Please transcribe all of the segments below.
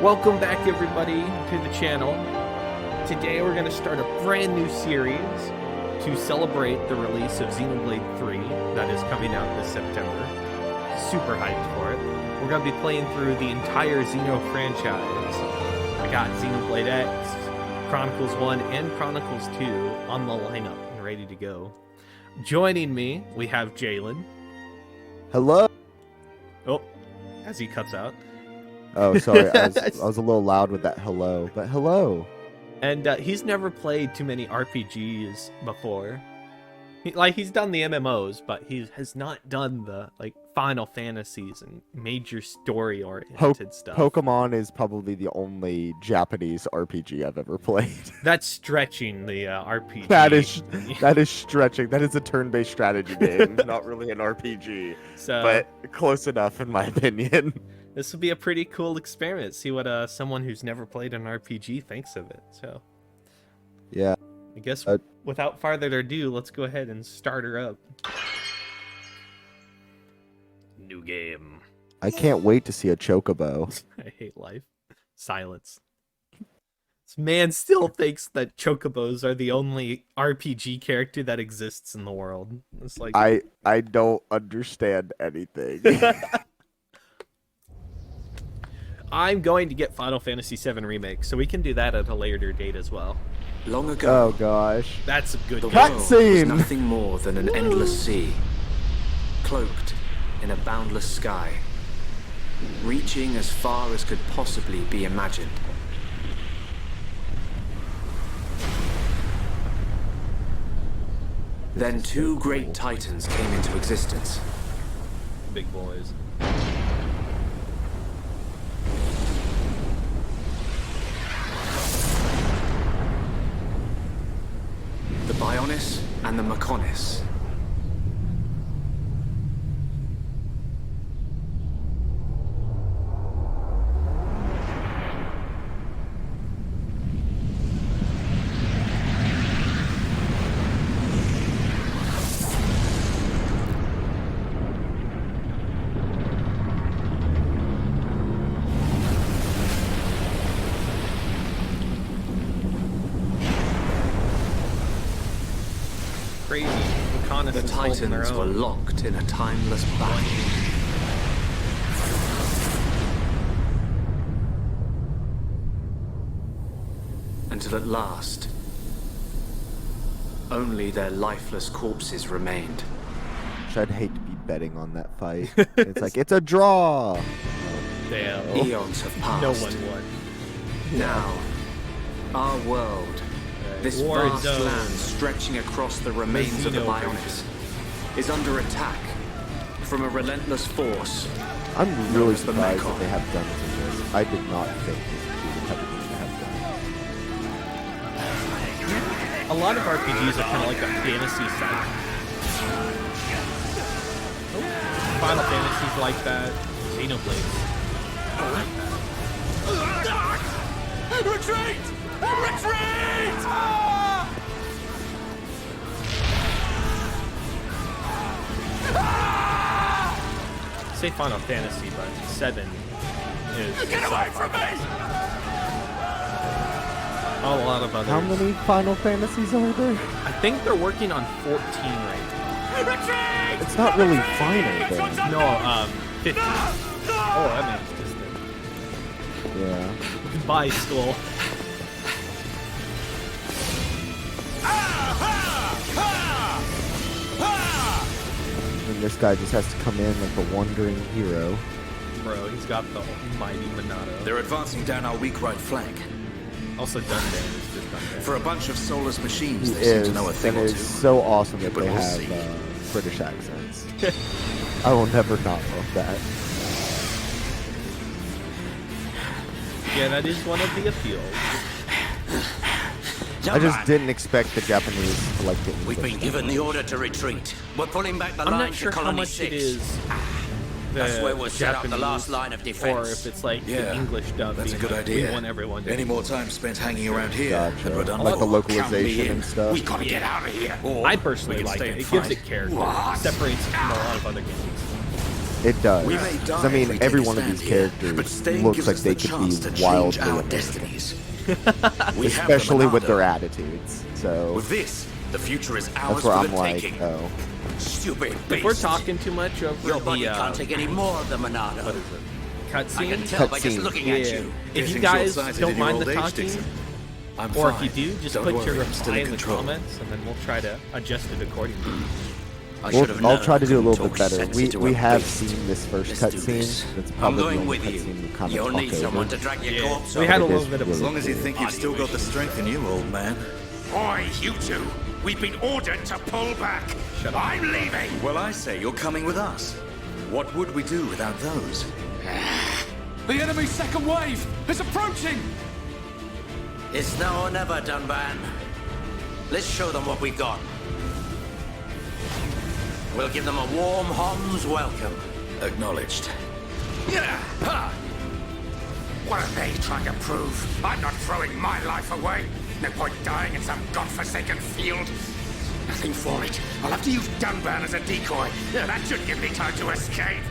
Welcome back, everybody, to the channel. Today we're going to start a brand new series to celebrate the release of Xenoblade 3 that is coming out this September. Super hyped for it. We're going to be playing through the entire Xeno franchise. I got Xenoblade X, Chronicles 1, and Chronicles 2 on the lineup and ready to go. Joining me, we have Jalen. Hello. Oh, as he cuts out. Oh, sorry. I was a little loud with that hello, but hello. And he's never played too many RPGs before. He's done the MMOs, but he has not done the Final Fantasies and major story-oriented stuff. Pokemon is probably the only Japanese RPG I've ever played. That's stretching the RPG. That is stretching. That is a turn-based strategy game, not really an RPG. But close enough, in my opinion. This will be a pretty cool experiment. See what someone who's never played an RPG thinks of it. So, yeah. I guess without further ado, let's go ahead and start her up. New game. I can't wait to see a chocobo. I hate life. Silence. This man still thinks that chocobos are the only RPG character that exists in the world. It's like I don't understand anything. I'm going to get Final Fantasy VII Remake, so we can do that at a later date as well. Long ago, oh gosh, that's a good the world was cutscene. nothing more than an endless sea, cloaked in a boundless sky, reaching as far as could possibly be imagined. Then two great titans came into existence. Big boys. The Bionis and the Mechonis. Crazy. The Titans were locked in a timeless battle. Until at last, only their lifeless corpses remained. I'd hate to be betting on that fight. It's like, it's a draw. Damn. Eons have passed. No one won. Now, our world, this War vast zone. land stretching across the remains of the Bionis, is under attack from a relentless force. I'm really as the surprised Mechon. that they have done this. I did not think this would be the type of thing to have done. A lot of RPGs are kind of like a fantasy set. Final Fantasy's like that. Xenoblade. Retreat! Retreat! Say Final Fantasy, but 7 is Get away from me! a lot of others. How many Final Fantasies are there? I think they're working on 14 right now. Retreat! It's not really final then. No, 15. Oh, that makes this thing. Yeah. Goodbye, Skull. And this guy just has to come in like a wandering hero. Bro, he's got the mighty Monado. They're advancing down our weak right flank. Also Dundan is just Dundan. For a bunch of soulless machines, He they seem is, to know a thing and or it two. is so awesome that But they we'll have see. British accents. I will never not love that. Yeah, that is one of the appeals. I just didn't expect the Japanese to like get We've been English. given the order to retreat. We're pulling back the I'm line not sure to how Colony much 6. it is That's where we'll set up the Japanese, last line of defense. or if it's like the Yeah, English dub. that's a being good like, idea. We want everyone to Any more time spent hanging around here, Gotcha. and we're done Like with the all. localization and stuff. We gotta get out of here. Or I we personally can like stay it. and It gives fight. it character. What? It separates it from a lot of other games. It does. We may 'Cause, die I mean, if we every take a one of these stand here, characters but staying looks gives like us they the could chance be to change wildly our amazing. destinies. We have the Especially with Monado. their attitudes. So With this, the future is ours that's where for I'm the like, taking. oh. Stupid If beast. we're talking too much over Your body the can't take any more of the Monado. what is it? I can Cutscene. tell by just Cutscene. looking at you. If you Getting guys short-sighted don't in your mind old the age, talking, Dixon. I'm or fine. if you do, just Don't put your worry, I'm still reply in the control. comments, and then we'll try to adjust it accordingly. I should have known I'll try to do a I little couldn't bit talk better. sense We into a we have beast. seen this first Let's do cutscene. this. That's I'm probably going the with only you. cutscene we kind You'll of need talk someone over. to drag your Yeah. corpse We had a over. little bit of really As long as you cool. think you've still got the strength in you, old man. Oi, you two! We've been ordered to pull back. Shut up. I'm leaving. Well, I say you're coming with us. What would we do without those? The enemy's second wave is approaching! It's now or never, Dunban. Let's show them what we've got. We'll give them a warm Hom's welcome. Acknowledged. Yeah. Ha. What are they trying to prove? I'm not throwing my life away. No point dying in some godforsaken field. Nothing for it. I'll have to use Dunban as a decoy. Yeah, that should give me time to escape.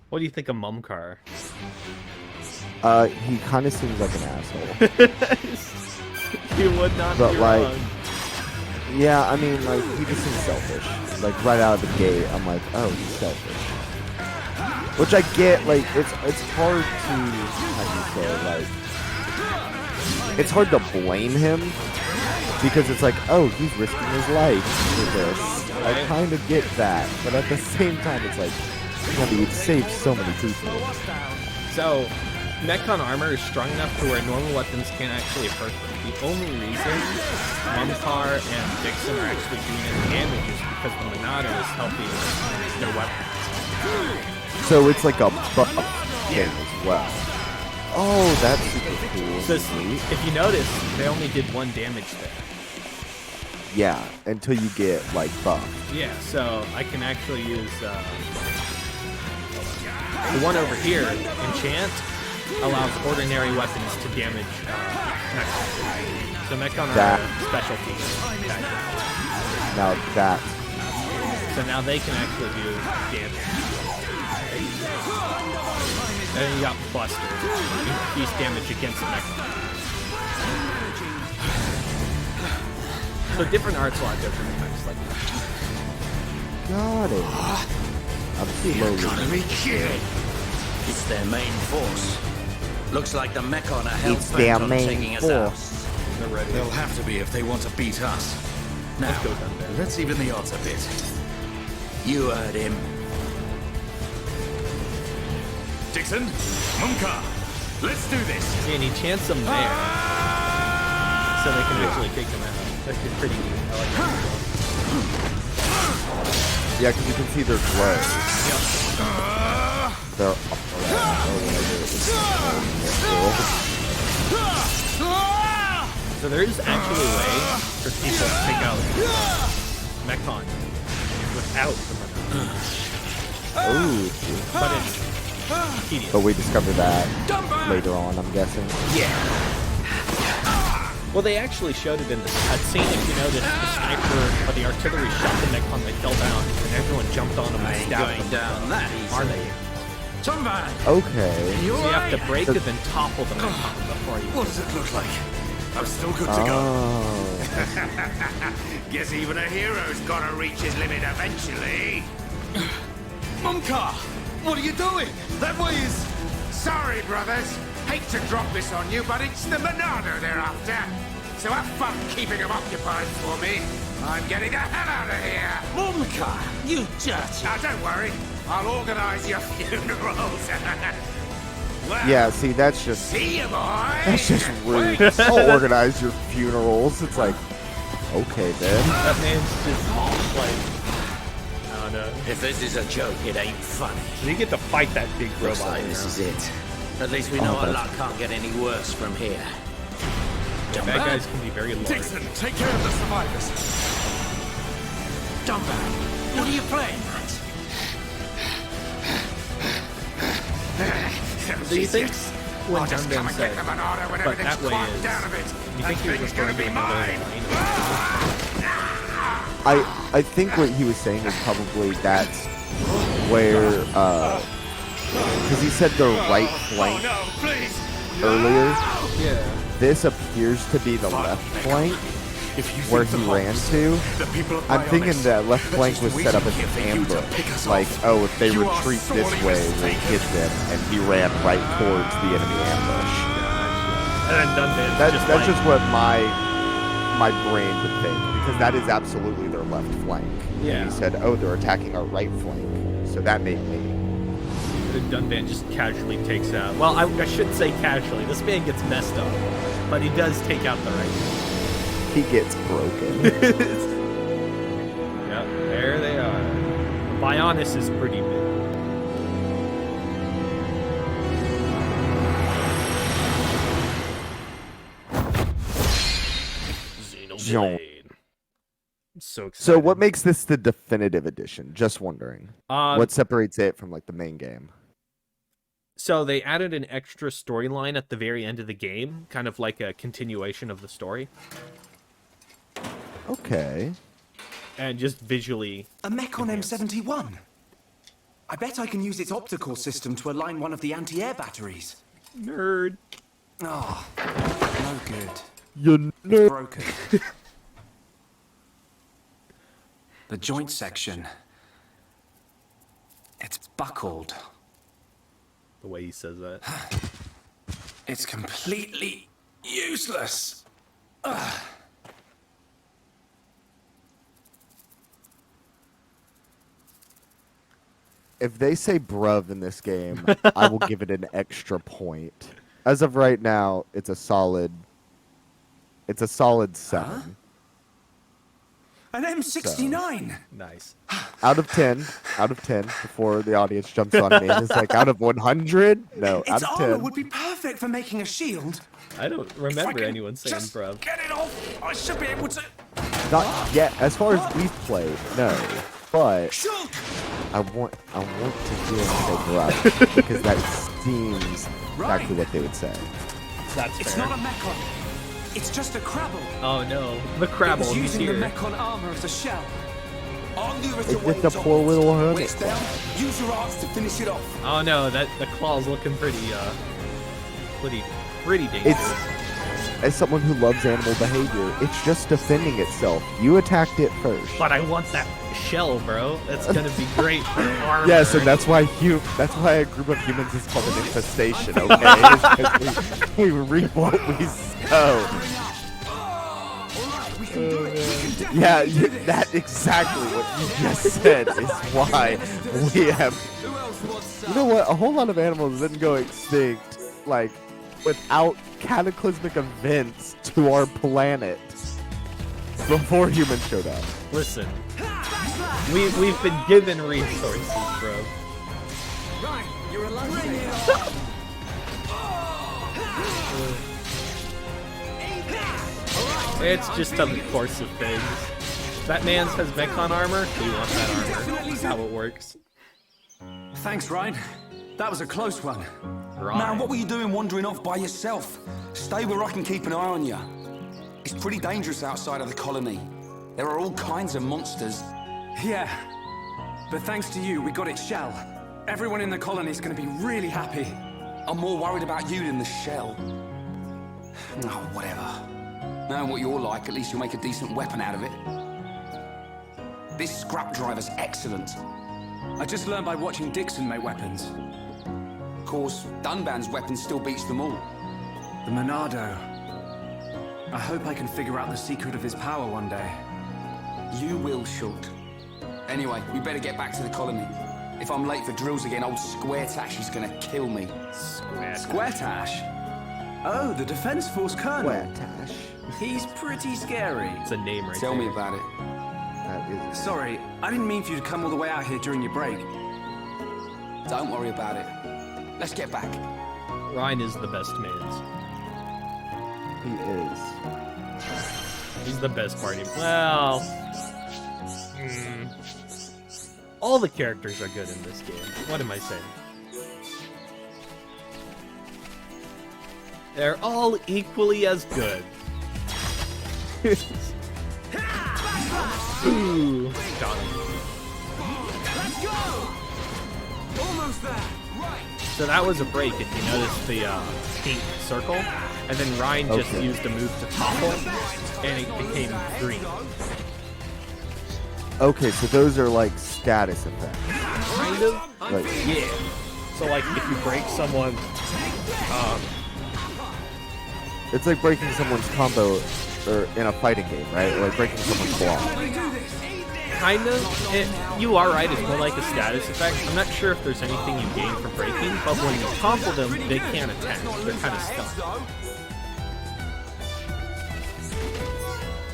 What do you think of Mumcar? He kind of seems like an asshole. You would not But, be like, wrong. Yeah, I mean, like, he just seems selfish. Like, right out of the gate, I'm like, oh, he's selfish. Which I get, like, it's hard to, how do you say, like, it's hard to blame him, because it's like, oh, he's risking his life for this. I kind of get that, but at the same time, it's like, well, he would save so many people. So, Mechon armor is strong enough to where normal weapons can't actually hurt them. The only reason Mumcar and Dixon are actually doing any damage is because the Monado is helping their weapons. So it's like a buff thing as well. Oh, that's super cool. So Sweet. if you notice, they only did 1 damage there. Yeah, until you get, like, buff. Yeah, so I can actually use the one over here, Enchant, allows ordinary weapons to damage Mechon. So Mechon are That- a specialty. Okay. Now that, So now they can actually do damage. And then you got Buster, increased damage against Mechon. So different arts will have different effects like that. got it. I'm slowly. Be kidding. It's their main force. Looks like the Mechon are It's their hell-bent on main taking us force. out. They're ready. They'll have to be if they want to beat us. Now, Let's go down there. let's even the odds a bit. You heard him. Dixon, Mumka, let's do this. And he chants them there, so they can actually take them out. That's pretty neat. I like that. Yeah, because you can see their glow. Their So there is actually a way for people to take out Mechon without the Monado, Oh, but it's tedious. but we discovered that later on, I'm guessing. Well, they actually showed it in the cutscene. If you notice, the sniper or the artillery shot the Mechon, they fell down, and everyone jumped on them and Ain't stabbed going them. down that easy. Are they? Dunban, Okay. So you have to break and then topple the Mechon before you. What does it look like? I'm still good to go. Oh. Guess even a hero's gotta reach his limit eventually. Mumka! What are you doing? That way is... Sorry, brothers. Hate to drop this on you, but it's the Monado they're after. So have fun keeping them occupied for me. I'm getting the hell out of here. Mumka, you dirty. Now, don't worry. I'll organize your funerals. Well, Yeah, see, that's just see you, boy. that's just rude. Wait. I'll organize your funerals. It's like, okay then. That man's just like, oh no. If this is a joke, it ain't funny. So you get to fight that big Looks robot. like this now. is it. At least we know our that's- luck can't get any worse from here. Bad guys can be very large. Dixon, take care of the survivors. Dunban, what are you playing at? Do you think when I'll just come Dunban and said, get the Monado when but everything's that way calmed is, down a bit. you think he was Everything's referring to gonna be another mine. line? I think what he was saying is probably that's where, because he said the right flank earlier. Yeah. This appears to be the left flank where he ran to. I'm thinking that left flank was set up as an ambush. Like, oh, if they retreat this way, we'll hit them. And he ran right towards the enemy ambush. And then Dunban's That's just what my brain would think, because that is absolutely their left flank. Yeah. And he said, oh, they're attacking our right flank. So that made me. Dunban just casually takes out. Well, I shouldn't say casually. This man gets messed up, but he does take out the right. He gets broken. Yep, there they are. Bionis is pretty big. Xenoblade. So excited. So what makes this the definitive edition? Just wondering. What separates it from like the main game? So they added an extra storyline at the very end of the game, kind of like a continuation of the story. Okay. And just visually... A Mechon M71. I bet I can use its optical system to align one of the anti-air batteries. Nerd. Oh, no good. You It's broken. The joint section. It's buckled. The way he says that. It's completely useless. Ugh. If they say bruv in this game, I will give it an extra point. As of right now, it's a solid 7. An M69. Nice. Out of 10, before the audience jumps on me. It's like out of 100? No, out Its of armor 10. would be perfect for making a shield. I don't If I remember can anyone saying just bruv. Get it off. I should be able to. Not yet, as far as we've played, no. But Shoot! I want to hear him say bruv, because that seems exactly what they would say. That's It's fair. not a Mechon. It's just a Crabble. Oh no, the It Crabble, was he's using here. the Mechon armor as a shell. I'll leave it It's just a poor little hermit. Waist down. Use your arms to finish it off. Oh no, the claw's looking pretty dangerous. As someone who loves animal behavior, it's just defending itself. You attacked it first. But I want that shell, bro. That's gonna be great for armor. Yes, and that's why a group of humans is called an infestation, okay? It's 'cause we reap what we sow. Yeah, that exactly what you just said is why we have... You know what? A whole lot of animals didn't go extinct, like, without cataclysmic events to our planet before humans showed up. Listen, we've been given resources, bro. Right, you're alone. It's just a course of things. That man's has Mechon armor. We want that armor. That's how it works. Thanks, Ryan. That was a close one. Right. Man, what were you doing wandering off by yourself? Stay where I can keep an eye on you. It's pretty dangerous outside of the colony. There are all kinds of monsters. Yeah. But thanks to you, we got its shell. Everyone in the colony is going to be really happy. I'm more worried about you than the shell. Oh, whatever. Knowing what you're like, at least you'll make a decent weapon out of it. This scrap driver's excellent. I just learned by watching Dixon make weapons. Of course, Dunban's weapon still beats them all. The Monado. I hope I can figure out the secret of his power one day. You will, Short. Anyway, we better get back to the colony. If I'm late for drills again, old Square Tash is gonna kill me. Square Tash? Oh, the Defense Force Colonel. Tash. He's pretty scary. It's a name right Tell there. me about it. That is... Sorry, I didn't mean for you to come all the way out here during your break. Don't worry about it. Let's get back. Ryan is the best man. He is. He's the best party. Well, all the characters are good in this game. What am I saying? They're all equally as good. Ooh, got him. Let's go! Almost there. Right. So that was a break, if you notice the pink circle, and then Ryan just Okay. used a move to topple, and it became green. Okay, so those are like status effects. Kind of? Like, Yeah. So like if you break someone, it's like breaking someone's combo or in a fighting game, right? Or like breaking someone's block. kind of, you are right, it's more like a status effect. I'm not sure if there's anything you gain from breaking, but when you topple them, they can't attack. They're kind of stuck.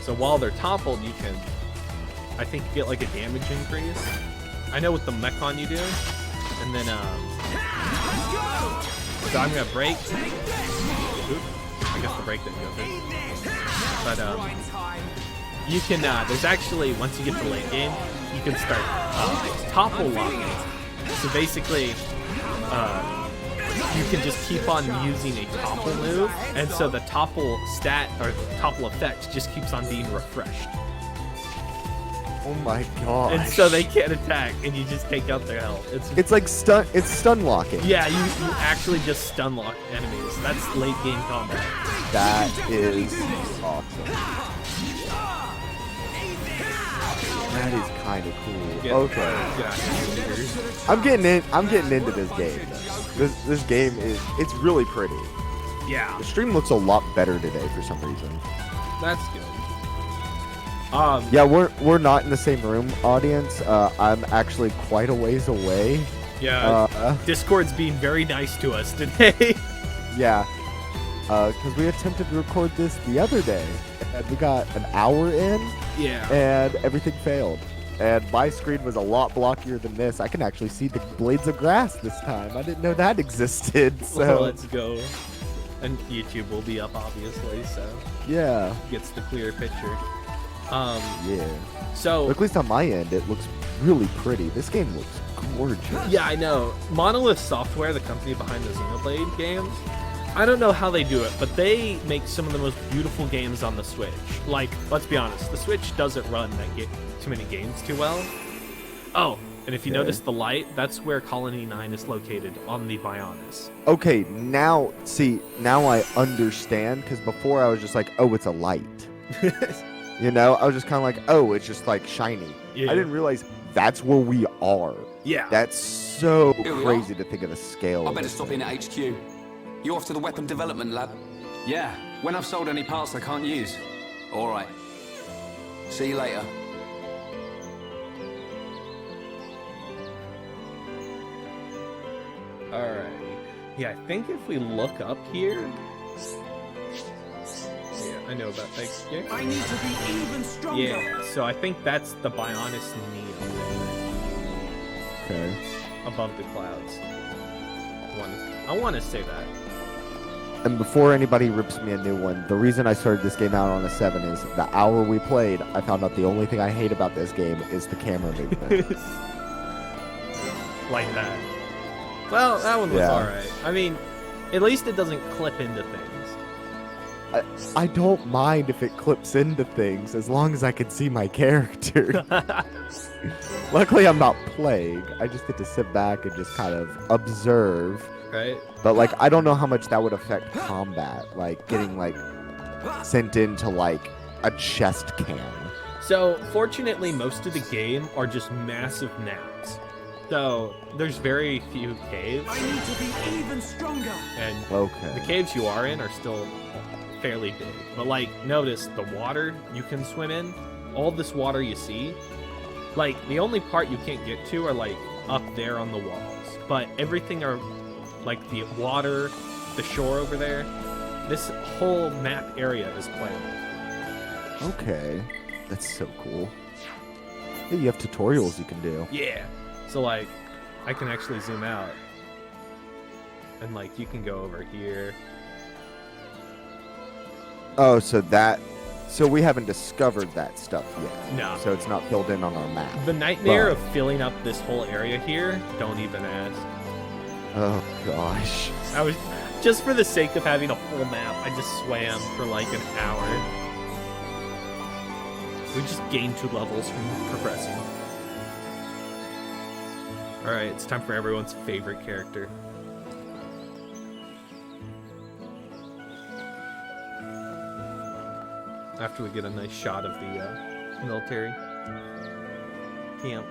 So while they're toppled, you can, I think, get like a damage increase. I know with the Mechon you do. And then, so I'm gonna break. Oop, I guess the break didn't go through. But, you can, there's actually, once you get to late game, you can start topple locking. So basically, you can just keep on using a topple move, and so the topple stat, or topple effect, just keeps on being refreshed. Oh my god. And so they can't attack, and you just take out their health. It's like stun locking. Yeah, you actually just stun lock enemies. That's late game combat. That is awesome. That is kind of cool. Okay. I'm getting into this game. This game it's really pretty. Yeah, The stream looks a lot better today for some reason. that's good. Yeah, we're not in the same room, audience. I'm actually quite a ways away. Yeah, Discord's being very nice to us today. Yeah, because we attempted to record this the other day, and we got an hour in, Yeah. and everything failed. And my screen was a lot blockier than this. I can actually see the blades of grass this time. I didn't know that existed. So Well, let's go. And YouTube will be up, obviously, so yeah, gets the clear picture. yeah. So At least on my end, it looks really pretty. This game looks gorgeous. yeah, I know. Monolith Software, the company behind the Xenoblade games, I don't know how they do it, but they make some of the most beautiful games on the Switch. Like, let's be honest, the Switch doesn't run too many games too well. Oh, and if you Okay. notice the light, that's where Colony 9 is located, on the Bionis. Okay, now I understand, because before I was just like, oh, it's a light. You know, I was just kind of like, oh, it's just like shiny. Yeah. I didn't realize that's where we are. Yeah. That's so Here we crazy to think of the scale. I of better this stop thing. in at HQ. You off to the weapon development lab? Yeah, when I've sold any parts I can't use. All right. See you later. Alright. Yeah, I think if we look up here... Yeah, I know about that. Yeah. I need to be even stronger. Yeah, so I think that's the Bionis Neo Okay. above the clouds. I want to say that. And before anybody rips me a new one, the reason I started this game out on a 7 is the hour we played, I found out the only thing I hate about this game is the camera movement. Like that. Well, that one was Yeah. alright. I mean, at least it doesn't clip into things. I don't mind if it clips into things as long as I can see my character. Luckily, I'm not playing. I just get to sit back and just kind of observe. Right? But like, I don't know how much that would affect combat, like getting like sent into like a chest cam. So, fortunately, most of the game are just massive naps. So, there's very few caves, I need to be even stronger. and Okay. the caves you are in are still fairly big. But, like, notice the water you can swim in, all this water you see, like, the only part you can't get to are, like, up there on the walls. But everything are, like, the water, the shore over there, this whole map area is playable. Okay. That's so cool. Hey, you have tutorials you can do. Yeah. So, like, I can actually zoom out. And, like, you can go over here. Oh, so we haven't discovered that stuff yet. No. So it's not filled in on our map. The nightmare But- of filling up this whole area here, don't even ask. Oh gosh. I was, just for the sake of having a full map, I just swam for like an hour. We just gained 2 levels from progressing. Alright, it's time for everyone's favorite character. After we get a nice shot of the military camp.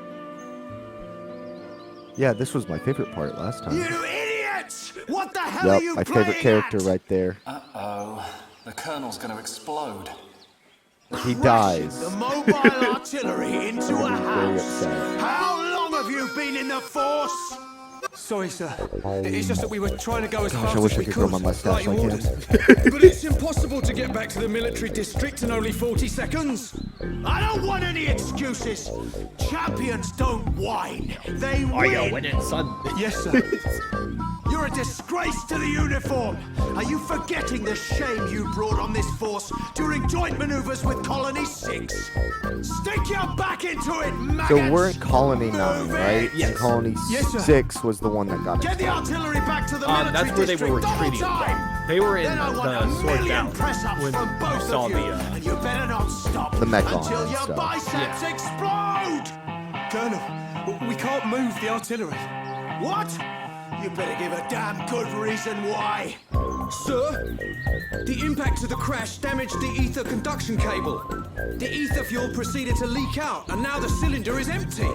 Yeah, this was my favorite part last time. You idiots! What the hell are Yep, you my favorite playing character at? right there. Uh-oh. The Colonel's gonna explode. He dies. The mobile artillery into a I'm very house. upset. How long have you been in the force? Sorry, sir. It's just that we were trying to go as Gosh, fast I wish as I we could could. grow my mustache like him. But it's impossible to get back to the military district in only 40 seconds. I don't want any excuses. Champions don't whine. They win. Oh, yeah, win it, son. Yes, sir. You're a disgrace to the uniform. Are you forgetting the shame you brought on this force during joint maneuvers with Colony 6? Stick your back into it, maggots! So we're in Colony 9, Move right? it! And Colony Yes, sir. 6 was the one that got Get it. the artillery back to the military That's where they were district double retreating. time! They were in Then I want the a sword million down press-ups when from we both saw of you, the and you better not stop The mech on until and your stuff. biceps explode! Colonel, we can't move the artillery. What? You better give a damn good reason why. Sir, the impact of the crash damaged the ether conduction cable. The ether fuel proceeded to leak out, and now the cylinder is empty.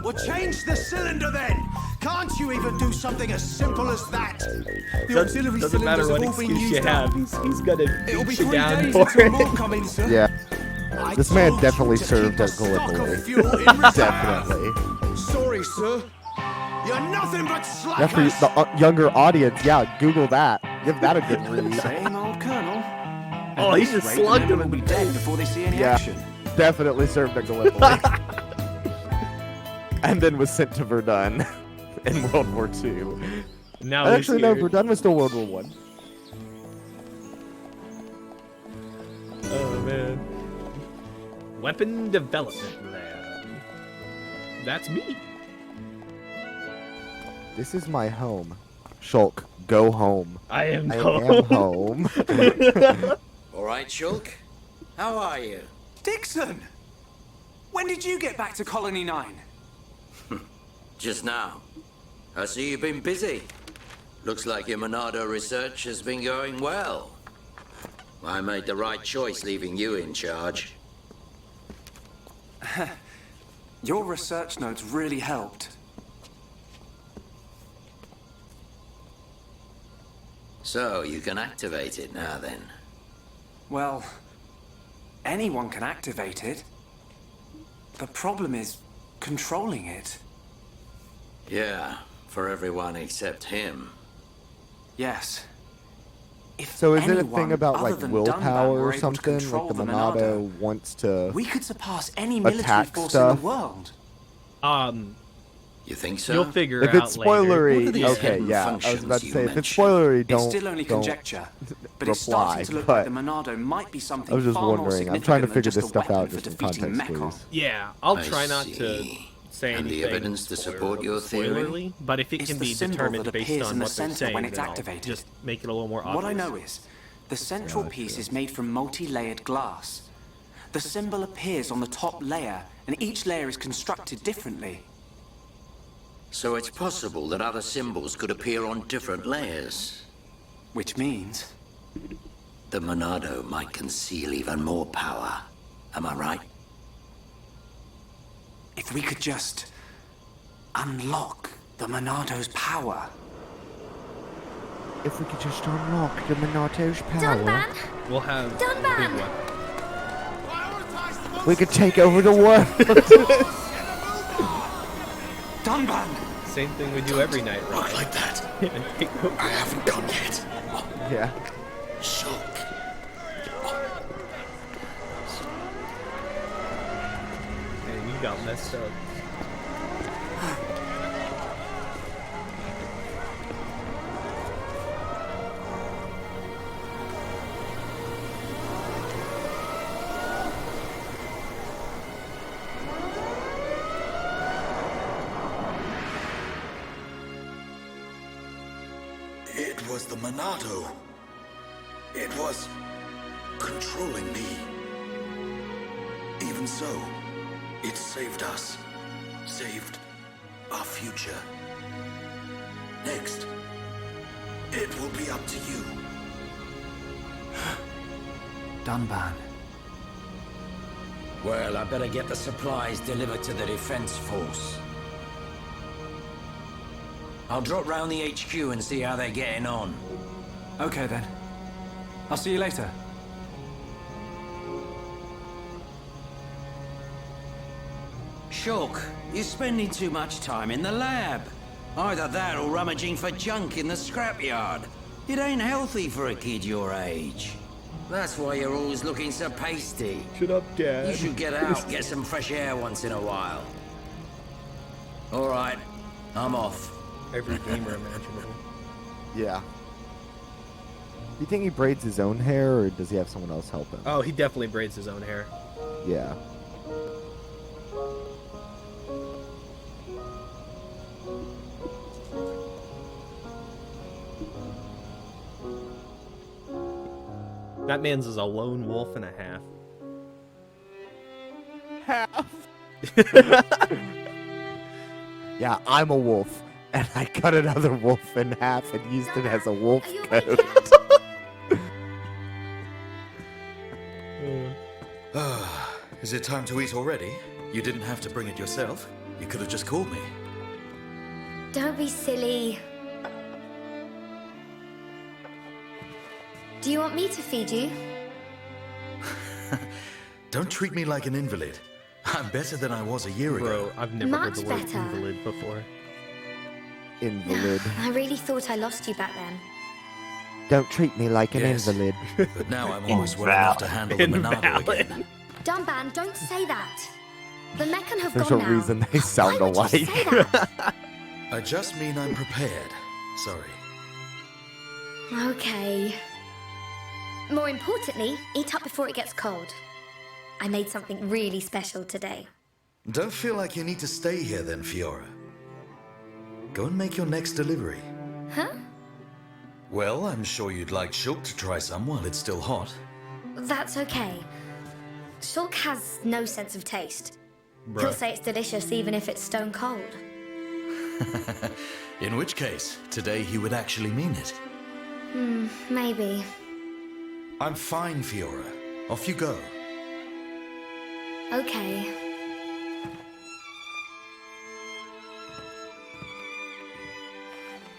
Well, change the cylinder then. Can't you even do something as simple as that? The auxiliary Doesn't matter cylinders what have all been excuse you used have, up. he's gonna It'll be beat you 3 down days for until it. more come in, sir. Yeah, I this man told you definitely to served keep a at stock of Gallipoli. fuel in reserve. Definitely. Sorry, sir. You're nothing but Yeah, for slackers. the younger audience, yeah, Google that. Give that a good read. Same old Colonel. Oh, he just slugged him will in be the dead face. before they see any Yeah. action. Definitely served at Gallipoli. And then was sent to Verdun in World War II. Now he's Actually, no, here. Verdun was still World War One. Oh man. Weapon development lab. That's me. This is my home. Shulk, go home. I am I home. am home. All right, Shulk. How are you? Dixon! When did you get back to Colony 9? Just now. I see you've been busy. Looks like your Monado research has been going well. I made the right choice leaving you in charge. Your research notes really helped. So you can activate it now then. Well, anyone can activate it. The problem is controlling it. Yeah, for everyone except him. Yes. If So is it a anyone thing about other like than willpower Dunban were or able to something? control Like the the Monado wants to. we could surpass any military attack force stuff. in the world. You think so? You'll figure If out it's later. What are spoilery, these okay, hidden yeah. I was functions about to you say, if it's mentioned? spoilery, don't. It's still only don't conjecture, but it's starting to look reply, like the Monado might be something I was just far more wondering. I'm significant trying to than figure just this a stuff weapon out for just in defeating context, Mechon. please. Yeah, I'll I try not to see. say And the anything evidence to support spoiler- your theory? spoilerly, but if it It's can the be symbol determined that based appears on in the what they're center saying, when it's then I'll activated. just make it a little more obvious. What I know is, the central piece is made from multi-layered glass. The symbol appears on the top layer, and each layer is constructed differently. So it's possible that other symbols could appear on different layers. Which means... The Monado might conceal even more power. Am I right? if we could just unlock the Monado's power. If we could just unlock the Monado's power, Dunban! We'll have Dunban! a big weapon. we could take over the world. Dunban! Same thing we do every night, right? Look like that. I I haven't gone yet. Yeah. Shock. And you got messed up. It was the Monado. It was controlling me. Even even so, it saved us. Saved our future. Next, it will be up to you. Dunban. Well, I better get the supplies delivered to the defense force. I'll drop round the HQ and see how they're getting on. Okay then. I'll see you later. Shulk, you're spending too much time in the lab. Either that or rummaging for junk in the scrapyard. It ain't healthy for a kid your age. That's why you're always looking so pasty. Shut up, Dad. You should get out, get some fresh air once in a while. All right, I'm off. Every gamer imaginable. Yeah. You think he braids his own hair, or does he have someone else help him? Oh, he definitely braids his own hair. Yeah. That man's is a lone wolf and a half. Yeah, I'm a wolf, and I cut another wolf in half and used it as a wolf Are you coat. okay? Is it time to eat already? You didn't have to bring it yourself. You could have just called me. Don't be silly. Do you want me to feed you? Don't treat me like an invalid. I'm better than I was a year ago. Bro, I've never heard the Much word better. invalid before. Invalid. I really thought I lost you back then. Don't treat me like an Yes. invalid. But now I'm almost well enough to handle the Monado again. Dunban, don't say that. The Meccan have There's gone a now. reason they sound Why would you alike. say that? I just mean I'm prepared. Sorry. Okay. More importantly, eat up before it gets cold. I made something really special today. Don't feel like you need to stay here then, Fiora. Go and make your next delivery. Huh? Well, I'm sure you'd like Shulk to try some while it's still hot. That's okay. Shulk has no sense of taste. Bruh. He'll say it's delicious even if it's stone cold. In which case, today he would actually mean it. Maybe. I'm fine, Fiora. Off you go. Okay.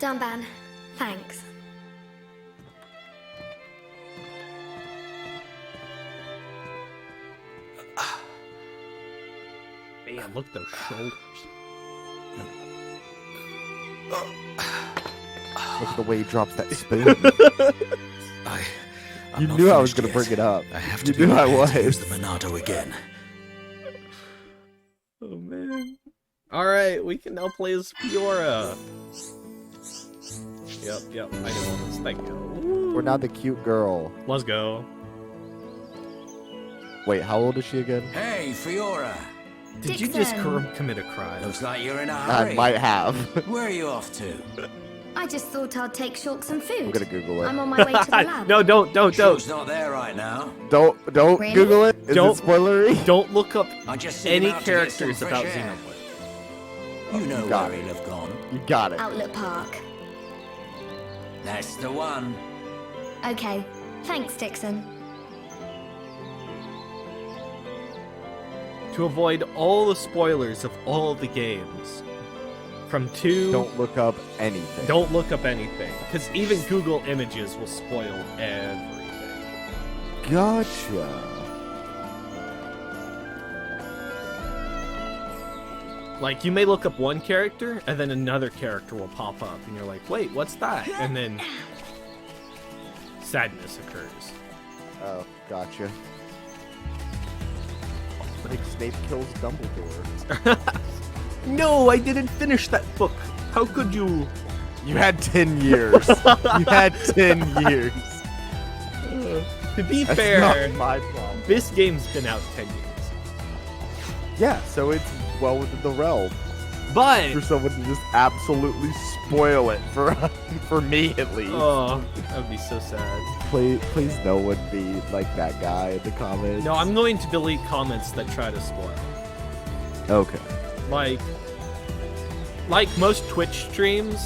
Dunban, thanks. Man, look at those shoulders. Look at the way he drops that spoon. I'm You not knew I was finished going to yet. bring it up. I have You to be knew I prepared to use was. the Monado again. Oh, man. Alright, we can now play as Fiora. Yep, I know all this. Thank you. We're now the cute girl. Let's go. Wait, how old is she again? Hey, Fiora. Did you just Dixon. commit a crime? Looks like you're in a I hurry. might have. Where are you off to? I just thought I'd take Shulk some food. I'm going to Google it. I'm on my way to the lab. No, don't. Shulk's not there right now. Don't Really? Google it. Is Don't- it spoilery? Don't look up I just sent him any out to get some characters fresh about air. Xenoblade. You know got where it. he'll have gone. You got it. Outlet Park. That's the one. Okay. Thanks, Dixon. To avoid all the spoilers of all the games, from 2, Don't look up anything. don't look up anything, because even Google Images will spoil everything. Gotcha. Like, you may look up one character, and then another character will pop up, and you're like, wait, what's that? And then sadness occurs. Oh, gotcha. Like Snape kills Dumbledore. No, I didn't finish that book. How could you? You had 10 years. You had 10 years. To be That's fair, not my problem. this game's been out 10 years. Yeah, so it's well within the realm. But for someone to just absolutely spoil it for me at least. oh, that would be so sad. Please, no one be like that guy in the comments. No, I'm going to delete comments that try to spoil. Okay. Like most Twitch streams,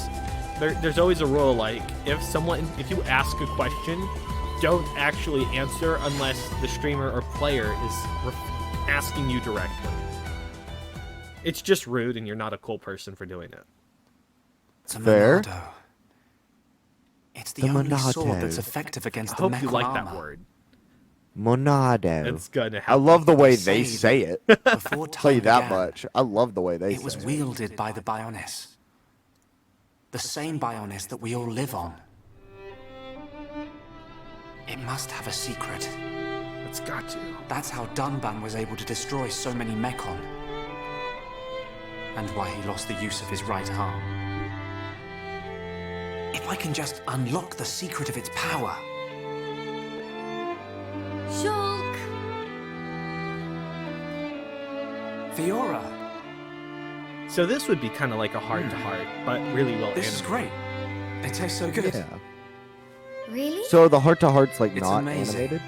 there's always a rule. Like, if you ask a question, don't actually answer unless the streamer or player is asking you directly. It's just rude, and you're not a cool person for doing it. It's a Fair. Monado. It's the only sword that's effective against I the hope mech you like that armor. word. Monado. It's gonna I happen. love the way They they say say it. Before Tell you time that began, much. I love the way they It say was it. wielded by the Bionis. The same Bionis that we all live on. It must have a secret. It's got to. That's how Dunban was able to destroy so many Mechon. And why he lost the use of his right arm. If I can just unlock the secret of its power. Shulk! Fiora, So this would be kind of like a heart-to-heart, but really well this is animated. great. It tastes so good. Yeah. Really? So the heart-to-heart's like It's not amazing. animated?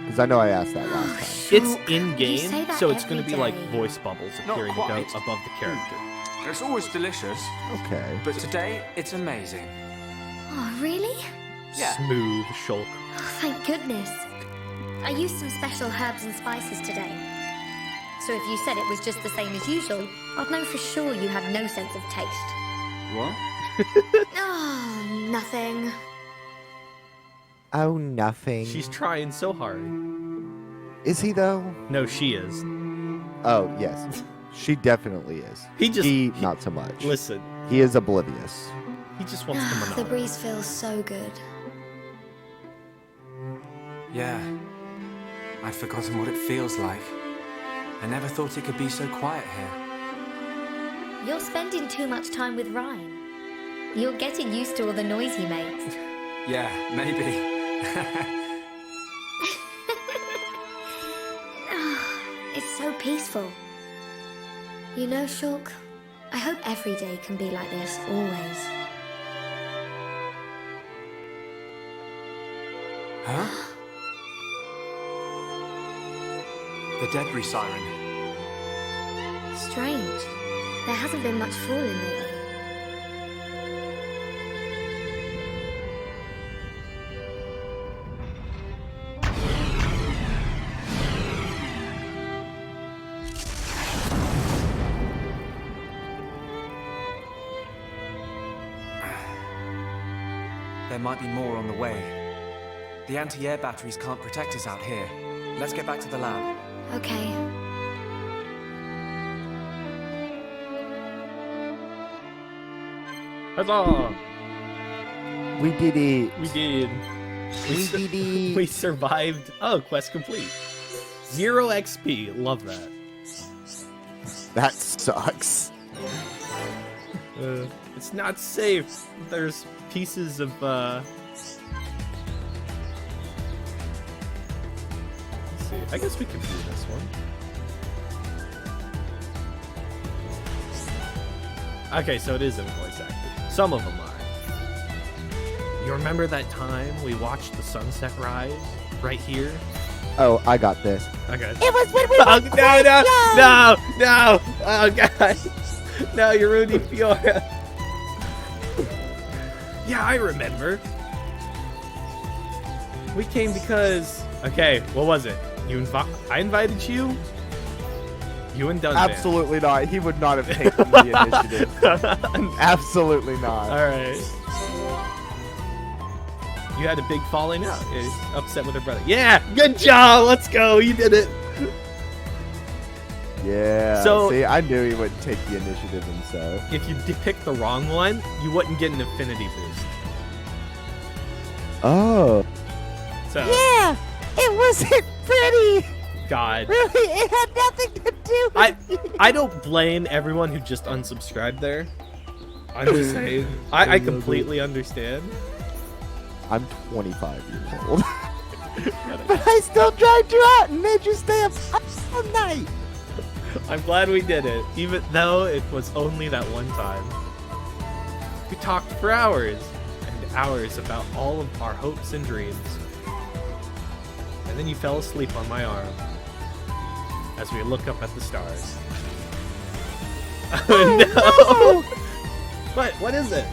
Because I know I asked that last time. It's Shulk, you in-game, say that so it's going to every be like day. voice bubbles Not appearing quite. above the character. It's always delicious, Okay. but today it's amazing. Oh, really? Yeah. Smooth Shulk. Oh, thank goodness. I used some special herbs and spices today. So if you said it was just the same as usual, I'd know for sure you had no sense of taste. What? Oh, nothing. Oh, nothing. She's trying so hard. Is he though? No, she is. Oh, yes. She definitely is. He not so much. Listen, He is oblivious. he just wants the The Monado. breeze feels so good. Yeah. I'd forgotten what it feels like. I never thought it could be so quiet here. You're spending too much time with Ryan. You're getting used to all the noise he makes. Yeah, maybe. It's so peaceful. You know, Shulk, I hope every day can be like this, always. Huh? The debris siren. Strange. There hasn't been much falling lately. There might be more on the way. The anti-air batteries can't protect us out here. Let's get back to the lab. Okay. Huzzah! We did it. We did. We did it. We survived. Oh, quest complete. 0 XP. Love that. That sucks. It's not safe. There's pieces of, Let's see. I guess we can do this one. Okay, so it isn't voice acted. Some of them are. You remember that time we watched the sunset rise right here? Oh, I got this. Okay. It was when we Oh, no! Oh, God. No, you're ruining Fiora. Yeah, I remember. We came because... Okay, what was it? I invited you? You and Dunban. Absolutely not. He would not have taken the initiative. Absolutely not. Alright. You had a big falling out. You're upset with her brother. Yeah! Good job! Let's go! You did it! Yeah. So- see, I knew he wouldn't take the initiative himself. If you picked the wrong one, you wouldn't get an affinity boost. Oh. So, Yeah, it wasn't pretty. God. Really, it had nothing to do with I don't blame everyone who just unsubscribed there. I'm just saying. I completely understand. I'm 25 years old. But I still dragged you out and made you stay up all night. I'm glad we did it, even though it was only that one time. We talked for hours and hours about all of our hopes and dreams. And then you fell asleep on my arm as we look up at the stars. Oh no! What is it?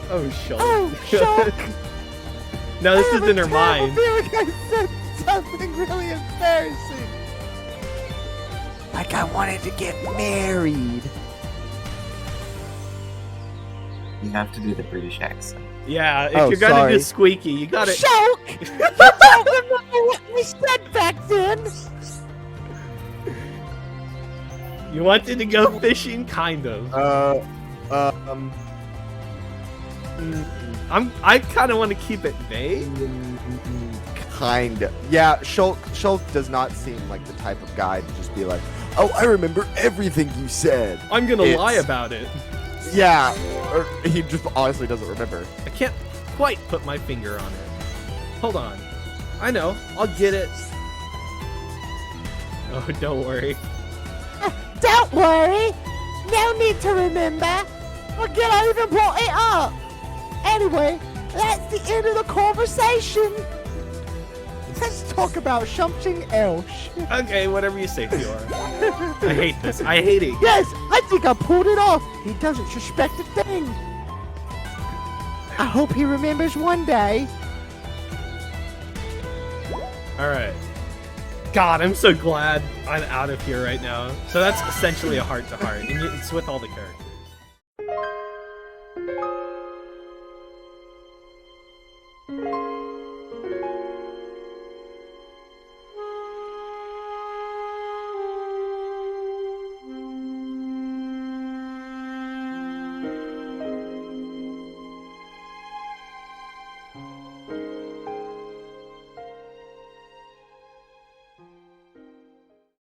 Oh, Shulk. Oh, Shulk! No, this is in her mind. I feel like I said something really embarrassing. Like I wanted to get married. You have to do the British accent. Yeah, if you're gonna do squeaky, you gotta. Shulk! You don't remember what we said back then? You wanted to go fishing, kind of. I kind of want to keep it vague. Kind of. Yeah, Shulk does not seem like the type of guy to just be like, oh, I remember everything you said. I'm gonna lie about it. Yeah, or he just honestly doesn't remember. I can't quite put my finger on it. Hold on. I know. I'll get it. Oh, don't worry. Don't worry. No need to remember. Forget I even brought it up. Anyway, that's the end of the conversation. Let's talk about something else. Okay, whatever you say, Fiora. I hate this. I hate it. Yes, I think I pulled it off. He doesn't suspect a thing. I hope he remembers one day. Alright. God, I'm so glad I'm out of here right now. So that's essentially a heart-to-heart, and it's with all the characters.